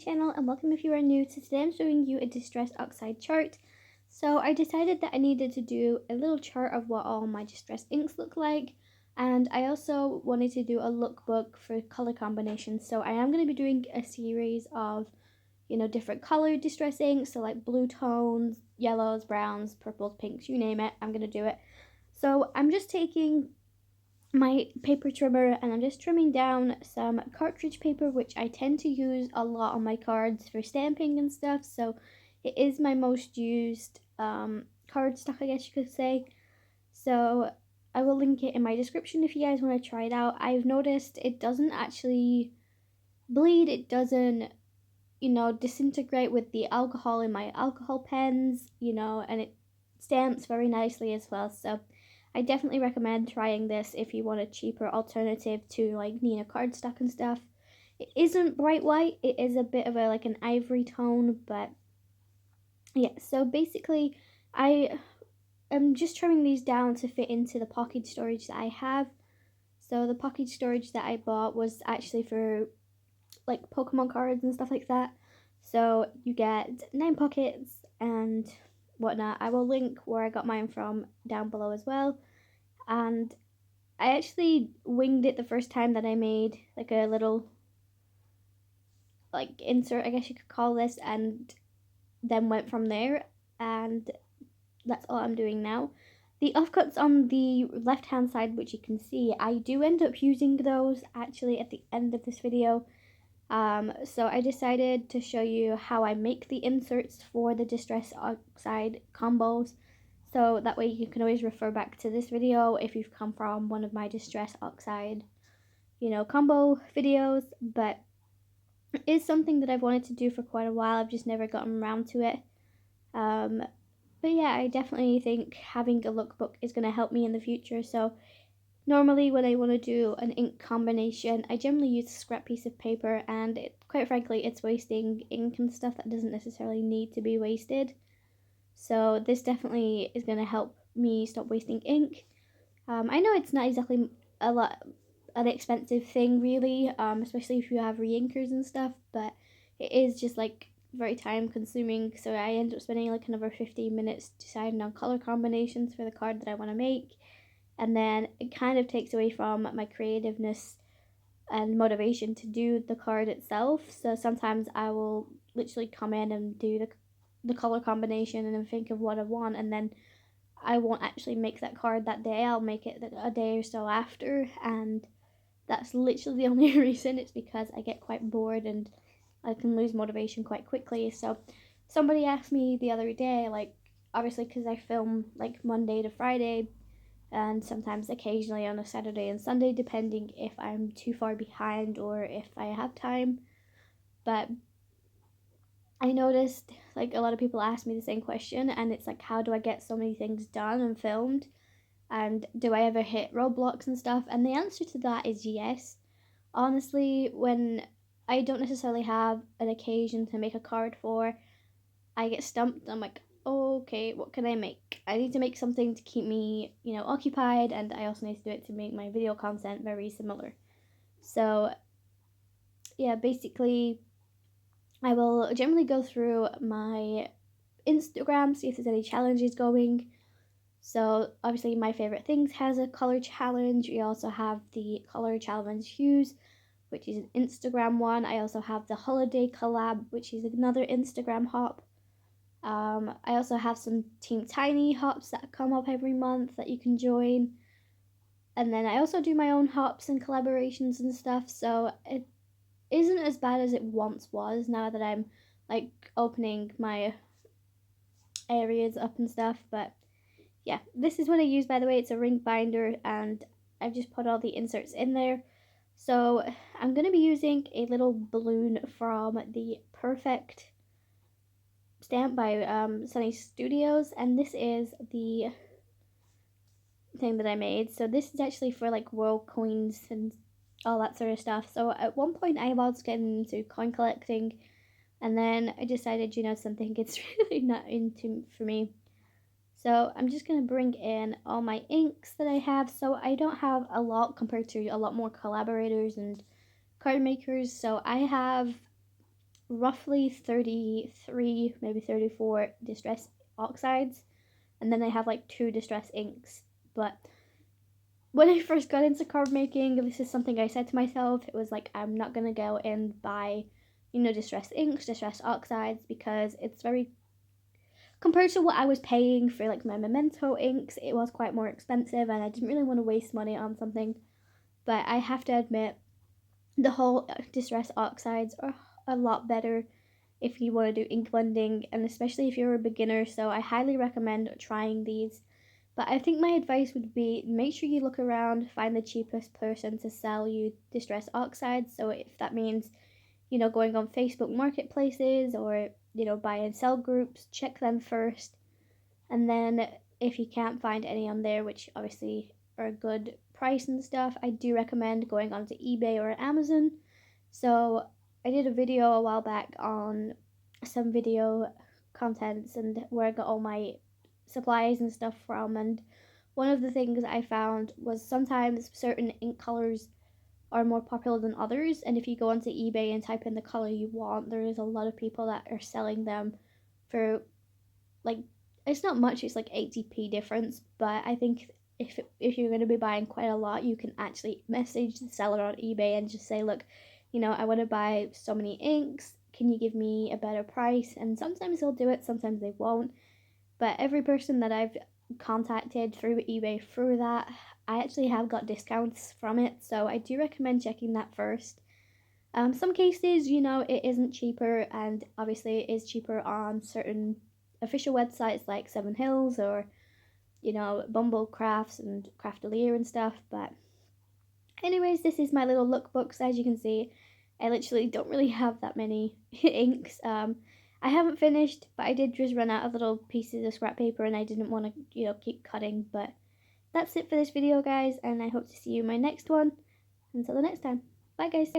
channel, and welcome if you are new. So today I'm showing you a distress oxide chart. So I decided that I needed to do a little chart of what all my distress inks look like, and I also wanted to do a lookbook for color combinations. So I am going to be doing a series of, different colored distress inks, so like blue tones, yellows, browns, purples, pinks, you name it, I'm going to do it. So I'm just taking my paper trimmer and I'm just trimming down some cartridge paper, which I tend to use a lot on my cards for stamping and stuff, so it is my most used card stock, I guess you could say. So I will link it in my description if you guys want to try it out. I've noticed it doesn't actually bleed, it doesn't disintegrate with the alcohol in my alcohol pens, and it stamps very nicely as well. So I definitely recommend trying this if you want a cheaper alternative to like Nina cardstock and stuff. It isn't bright white, it is a bit of like an ivory tone, but yeah, so basically I am just trimming these down to fit into the pocket storage that I have. So the pocket storage that I bought was actually for like Pokemon cards and stuff like that. So you get 9 pockets and whatnot. I will link where I got mine from down below as well. And I actually winged it the first time that I made like a little like insert, I guess you could call this, and then went from there, and that's all I'm doing now. The offcuts on the left hand side, which you can see, I do end up using those actually at the end of this video. So I decided to show you how I make the inserts for the distress oxide combos, so that way you can always refer back to this video if you've come from one of my distress oxide combo videos. But it is something that I've wanted to do for quite a while, I've just never gotten around to it. But yeah, I definitely think having a lookbook is going to help me in the future. So normally when I want to do an ink combination, I generally use a scrap piece of paper, and quite frankly, it's wasting ink and stuff that doesn't necessarily need to be wasted. So this definitely is going to help me stop wasting ink. I know it's not exactly an expensive thing really, especially if you have re-inkers and stuff, but it is just like very time consuming, so I end up spending like another 15 minutes deciding on color combinations for the card that I want to make, and then it kind of takes away from my creativeness and motivation to do the card itself. So sometimes I will literally come in and do the color combination and then think of what I want, and then I won't actually make that card that day. I'll make it a day or so after, and that's literally the only reason. It's because I get quite bored and I can lose motivation quite quickly. So somebody asked me the other day, like, obviously because I film like Monday to Friday, and sometimes occasionally on a Saturday and Sunday, depending if I'm too far behind or if I have time. But I noticed like a lot of people ask me the same question, and it's like, how do I get so many things done and filmed? And do I ever hit roadblocks and stuff? And the answer to that is yes. Honestly, when I don't necessarily have an occasion to make a card for, I get stumped. I'm like, oh, okay, what can I make? I need to make something to keep me, occupied, and I also need to do it to make my video content very similar. So, yeah, basically, I will generally go through my Instagram, see if there's any challenges going. So obviously my favorite things has a color challenge. We also have the color challenge hues, which is an Instagram one. I also have the holiday collab, which is another Instagram hop. I also have some Team Tiny hops that come up every month that you can join. And then I also do my own hops and collaborations and stuff. So it isn't as bad as it once was now that I'm like opening my areas up and stuff. But yeah, this is what I use, by the way. It's a ring binder, and I've just put all the inserts in there. So I'm going to be using a little balloon from the Perfect stamp by Sunny Studios, and this is the thing that I made. So this is actually for like world coins and all that sort of stuff. So at one point I was getting into coin collecting, and then I decided, something it's really not into for me. So I'm just going to bring in all my inks that I have. So I don't have a lot compared to a lot more collaborators and card makers. So I have roughly 33, maybe 34 distress oxides, and then they have like 2 distress inks. But when I first got into card making, this is something I said to myself. It was like, I'm not gonna go and buy, distress inks, distress oxides, because it's very, compared to what I was paying for like my Memento inks, it was quite more expensive, and I didn't really want to waste money on something. But I have to admit, the whole distress oxides are a lot better if you want to do ink blending, and especially if you're a beginner. So I highly recommend trying these. But I think my advice would be, make sure you look around, find the cheapest person to sell you distress oxides. So if that means, going on Facebook marketplaces, or, buy and sell groups, check them first. And then if you can't find any on there, which obviously are a good price and stuff, I do recommend going onto eBay or Amazon. So I did a video a while back on some video contents and where I got all my supplies and stuff from, and one of the things I found was sometimes certain ink colors are more popular than others, and if you go onto eBay and type in the color you want, there is a lot of people that are selling them for, like, it's not much, it's like 80p difference. But I think if you're going to be buying quite a lot, you can actually message the seller on eBay and just say, look, I want to buy so many inks, can you give me a better price? And sometimes they'll do it, sometimes they won't. But every person that I've contacted through eBay through that, I actually have got discounts from it, so I do recommend checking that first. Some cases, it isn't cheaper, and obviously it is cheaper on certain official websites like Seven Hills, or, Bumble Crafts and Craftalier and stuff. But anyways, this is my little lookbook. So as you can see, I literally don't really have that many inks. I haven't finished, but I did just run out of little pieces of scrap paper, and I didn't want to, keep cutting. But that's it for this video, guys, and I hope to see you in my next one. Until the next time. Bye, guys.